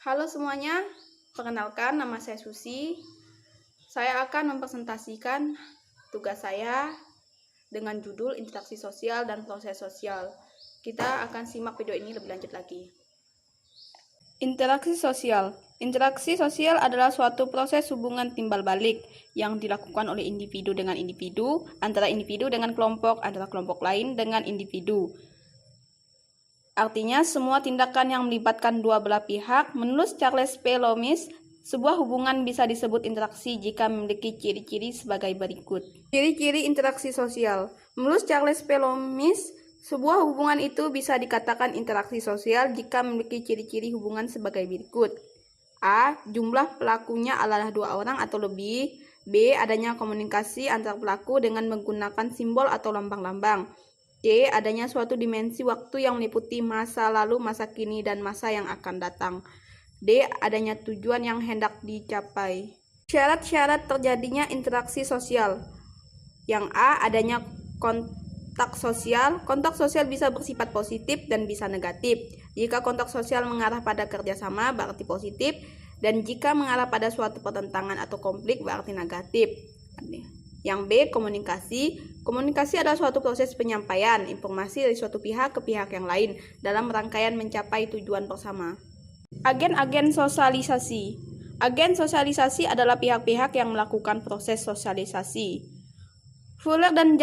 Halo semuanya, perkenalkan nama saya Susi. Saya akan mempresentasikan tugas saya dengan judul interaksi sosial dan proses sosial. Kita akan simak video ini lebih lanjut lagi. Interaksi sosial. Interaksi sosial adalah suatu proses hubungan timbal balik yang dilakukan oleh individu dengan individu, antara individu dengan kelompok, antara kelompok lain dengan individu. Artinya, semua tindakan yang melibatkan dua belah pihak. Menurut Charles P. Loomis, sebuah hubungan bisa disebut interaksi jika memiliki ciri-ciri sebagai berikut. Ciri-ciri interaksi sosial. Menurut Charles P. Loomis, sebuah hubungan itu bisa dikatakan interaksi sosial jika memiliki ciri-ciri hubungan sebagai berikut. A. Jumlah pelakunya adalah 2 orang atau lebih. B. Adanya komunikasi antar pelaku dengan menggunakan simbol atau lambang-lambang. C. Adanya suatu dimensi waktu yang meliputi masa lalu, masa kini, dan masa yang akan datang. D. Adanya tujuan yang hendak dicapai. Syarat-syarat terjadinya interaksi sosial. Yang A. Adanya kontak sosial. Kontak sosial bisa bersifat positif dan bisa negatif. Jika kontak sosial mengarah pada kerjasama, berarti positif. Dan jika mengarah pada suatu pertentangan atau konflik, berarti negatif. Yang B. Komunikasi. Komunikasi adalah suatu proses penyampaian informasi dari suatu pihak ke pihak yang lain dalam rangkaian mencapai tujuan bersama. Agen-agen sosialisasi. Agen sosialisasi adalah pihak-pihak yang melakukan proses sosialisasi. Fuller dan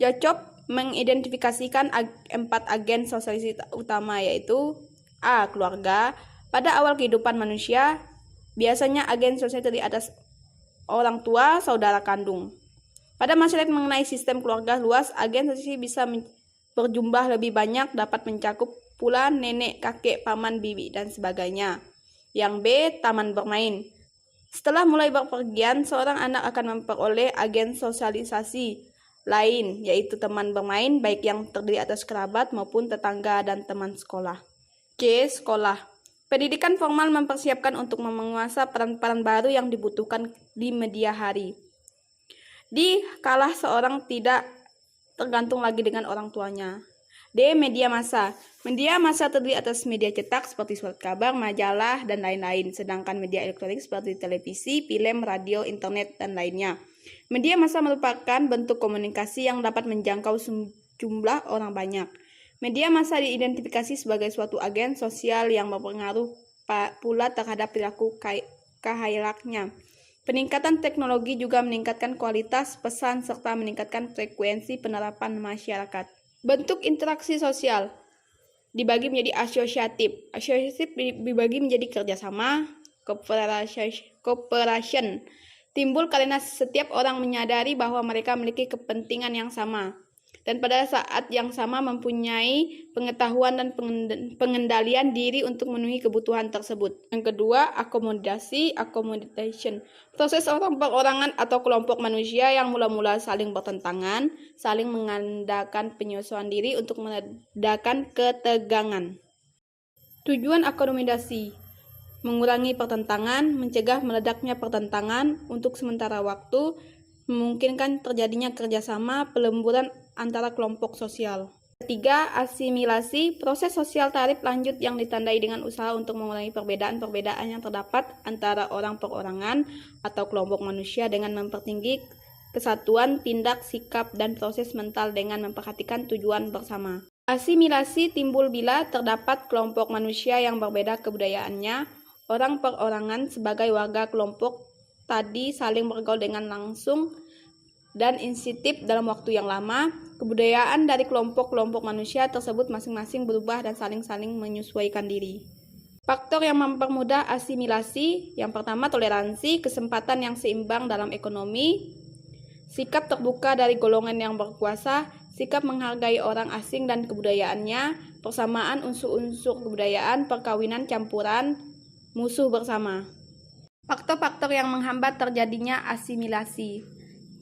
Jacob mengidentifikasikan 4 agen sosialisasi utama, yaitu A. Keluarga. Pada awal kehidupan manusia, biasanya agen sosial terdiri atas orang tua, saudara kandung. Pada masyarakat mengenai sistem keluarga luas, agen sosial bisa berjumlah lebih banyak, dapat mencakup pula nenek, kakek, paman, bibi, dan sebagainya. Yang B. Taman bermain. Setelah mulai berpergian, seorang anak akan memperoleh agen sosialisasi lain, yaitu teman bermain, baik yang terdiri atas kerabat maupun tetangga dan teman sekolah. C. Sekolah. Pendidikan formal mempersiapkan untuk menguasai peran-peran baru yang dibutuhkan di media hari. D. Kala seorang tidak tergantung lagi dengan orang tuanya. D. Media massa. Media massa terdiri atas media cetak seperti surat kabar, majalah, dan lain-lain, sedangkan media elektronik seperti televisi, film, radio, internet, dan lainnya. Media massa merupakan bentuk komunikasi yang dapat menjangkau sejumlah orang banyak. Media massa diidentifikasi sebagai suatu agen sosial yang berpengaruh pula terhadap perilaku khayalaknya. Peningkatan teknologi juga meningkatkan kualitas pesan serta meningkatkan frekuensi penerapan masyarakat. Bentuk interaksi sosial dibagi menjadi asosiatif. Asosiatif dibagi menjadi kerjasama, cooperation. Timbul karena setiap orang menyadari bahwa mereka memiliki kepentingan yang sama dan pada saat yang sama mempunyai pengetahuan dan pengendalian diri untuk memenuhi kebutuhan tersebut. Yang kedua, accommodation. Proses orang perorangan atau kelompok manusia yang mula-mula saling bertentangan, saling mengandalkan penyesuaian diri untuk meredakan ketegangan. Tujuan akomodasi: mengurangi pertentangan, mencegah meledaknya pertentangan untuk sementara waktu, memungkinkan terjadinya kerjasama, pelemburan antara kelompok sosial. Ketiga, asimilasi. Proses sosial tarif lanjut yang ditandai dengan usaha untuk mengurangi perbedaan-perbedaan yang terdapat antara orang perorangan atau kelompok manusia dengan mempertinggi kesatuan tindak, sikap, dan proses mental dengan memperhatikan tujuan bersama. Asimilasi timbul bila terdapat kelompok manusia yang berbeda kebudayaannya. Orang perorangan sebagai warga kelompok tadi saling bergaul dengan langsung dan instinktif dalam waktu yang lama. Kebudayaan dari kelompok-kelompok manusia tersebut masing-masing berubah dan saling-saling menyesuaikan diri. Faktor yang mempermudah asimilasi: yang pertama, toleransi, kesempatan yang seimbang dalam ekonomi, sikap terbuka dari golongan yang berkuasa, sikap menghargai orang asing dan kebudayaannya, persamaan unsur-unsur kebudayaan, perkawinan campuran, musuh bersama. Faktor-faktor yang menghambat terjadinya asimilasi: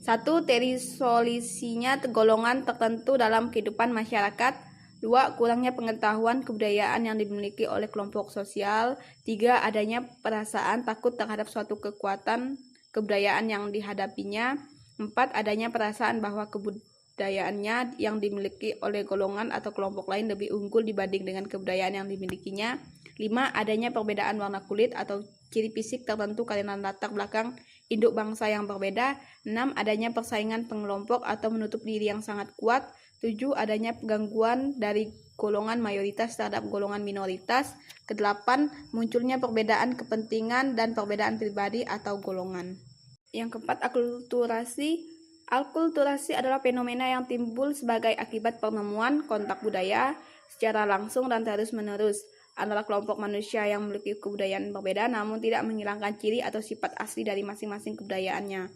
1. Terisolisinya golongan tertentu dalam kehidupan masyarakat. 2. Kurangnya pengetahuan kebudayaan yang dimiliki oleh kelompok sosial. 3. Adanya perasaan takut terhadap suatu kekuatan kebudayaan yang dihadapinya. 4. Adanya perasaan bahwa kebudayaannya yang dimiliki oleh golongan atau kelompok lain lebih unggul dibanding dengan kebudayaan yang dimilikinya. 5. Adanya perbedaan warna kulit atau ciri fisik tertentu karena latar belakang induk bangsa yang berbeda. 6. Adanya persaingan pengelompok atau menutup diri yang sangat kuat. 7. Adanya gangguan dari golongan mayoritas terhadap golongan minoritas. Ke-8. Munculnya perbedaan kepentingan dan perbedaan pribadi atau golongan. Yang keempat, akulturasi. Akulturasi adalah fenomena yang timbul sebagai akibat pertemuan kontak budaya secara langsung dan terus-menerus antara kelompok manusia yang memiliki kebudayaan berbeda namun tidak menghilangkan ciri atau sifat asli dari masing-masing kebudayaannya.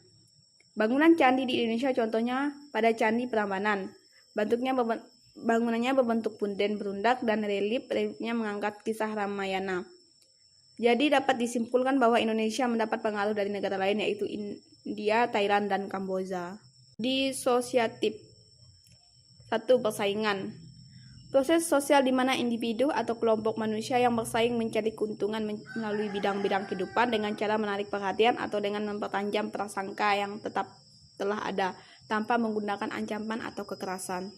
Bangunan candi di Indonesia contohnya pada Candi Prambanan. Bangunannya berbentuk punden berundak dan reliefnya mengangkat kisah Ramayana. Jadi dapat disimpulkan bahwa Indonesia mendapat pengaruh dari negara lain yaitu India, Thailand, dan Kamboja. Disosiatif. 1. Persaingan. Proses sosial di mana individu atau kelompok manusia yang bersaing mencari keuntungan melalui bidang-bidang kehidupan dengan cara menarik perhatian atau dengan mempertajam prasangka yang tetap telah ada tanpa menggunakan ancaman atau kekerasan.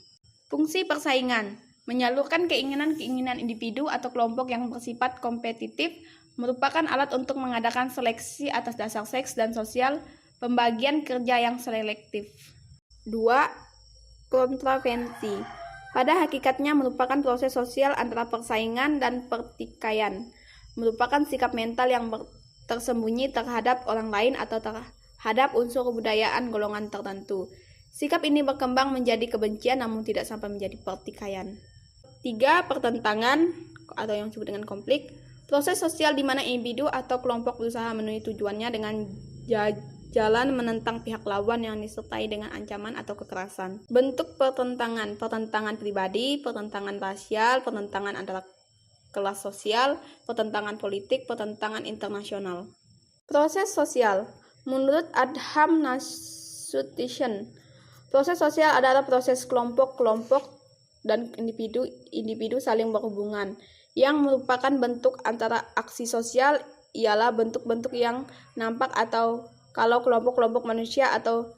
Fungsi persaingan. Menyalurkan keinginan-keinginan individu atau kelompok yang bersifat kompetitif merupakan alat untuk mengadakan seleksi atas dasar seks dan sosial, pembagian kerja yang selektif. 2. Kontravensi. Pada hakikatnya merupakan proses sosial antara persaingan dan pertikaian, merupakan sikap mental yang tersembunyi terhadap orang lain atau terhadap unsur kebudayaan golongan tertentu. Sikap ini berkembang menjadi kebencian namun tidak sampai menjadi pertikaian. 3. Pertentangan atau yang disebut dengan konflik. Proses sosial di mana individu atau kelompok berusaha memenuhi tujuannya dengan jalan menentang pihak lawan yang disertai dengan ancaman atau kekerasan. Bentuk pertentangan pribadi, pertentangan rasial, pertentangan antara kelas sosial, pertentangan politik, pertentangan internasional. Proses sosial. Menurut Adham Nasution, proses sosial adalah proses kelompok-kelompok dan individu saling berhubungan, yang merupakan bentuk antara aksi sosial ialah bentuk-bentuk yang nampak atau kalau kelompok-kelompok manusia atau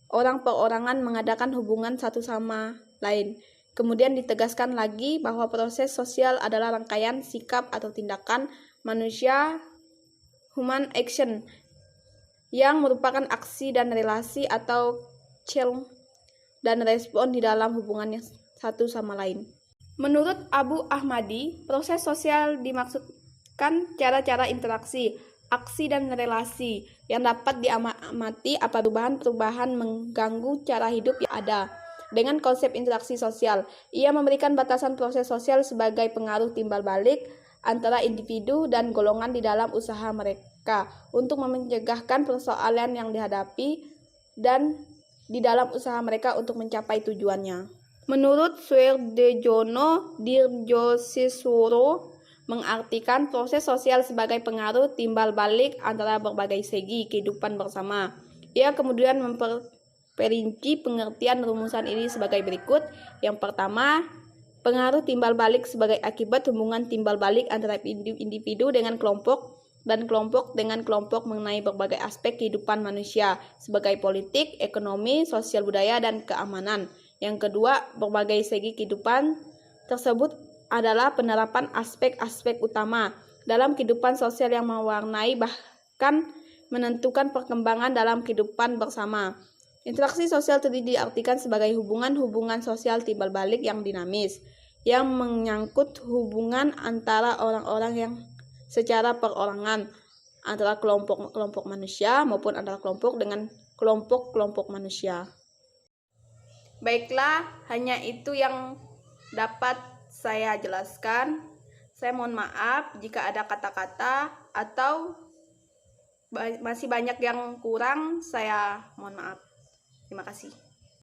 orang perorangan mengadakan hubungan satu sama lain. Kemudian ditegaskan lagi bahwa proses sosial adalah rangkaian sikap atau tindakan manusia human action yang merupakan aksi dan relasi atau cell dan respon di dalam hubungannya satu sama lain. Menurut Abu Ahmadi, proses sosial dimaksudkan cara-cara interaksi, aksi dan relasi yang dapat diamati apabila perubahan mengganggu cara hidup yang ada. Dengan konsep interaksi sosial, ia memberikan batasan proses sosial sebagai pengaruh timbal balik antara individu dan golongan di dalam usaha mereka untuk mencegahkan persoalan yang dihadapi dan di dalam usaha mereka untuk mencapai tujuannya. Menurut Suardojono Dirjosisworo mengartikan proses sosial sebagai pengaruh timbal balik antara berbagai segi kehidupan bersama. Ia kemudian memperinci pengertian rumusan ini sebagai berikut. Yang pertama, pengaruh timbal balik sebagai akibat hubungan timbal balik antara individu dengan kelompok dan kelompok dengan kelompok mengenai berbagai aspek kehidupan manusia sebagai politik, ekonomi, sosial budaya, dan keamanan. Yang kedua, berbagai segi kehidupan tersebut adalah penerapan aspek-aspek utama dalam kehidupan sosial yang mewarnai bahkan menentukan perkembangan dalam kehidupan bersama. Interaksi sosial tadi diartikan sebagai hubungan-hubungan sosial timbal balik yang dinamis, yang menyangkut hubungan antara orang-orang yang secara perorangan, antara kelompok-kelompok manusia maupun antara kelompok dengan kelompok-kelompok manusia. Baiklah, hanya itu yang dapat saya jelaskan. Saya mohon maaf jika ada kata-kata atau masih banyak yang kurang, saya mohon maaf. Terima kasih.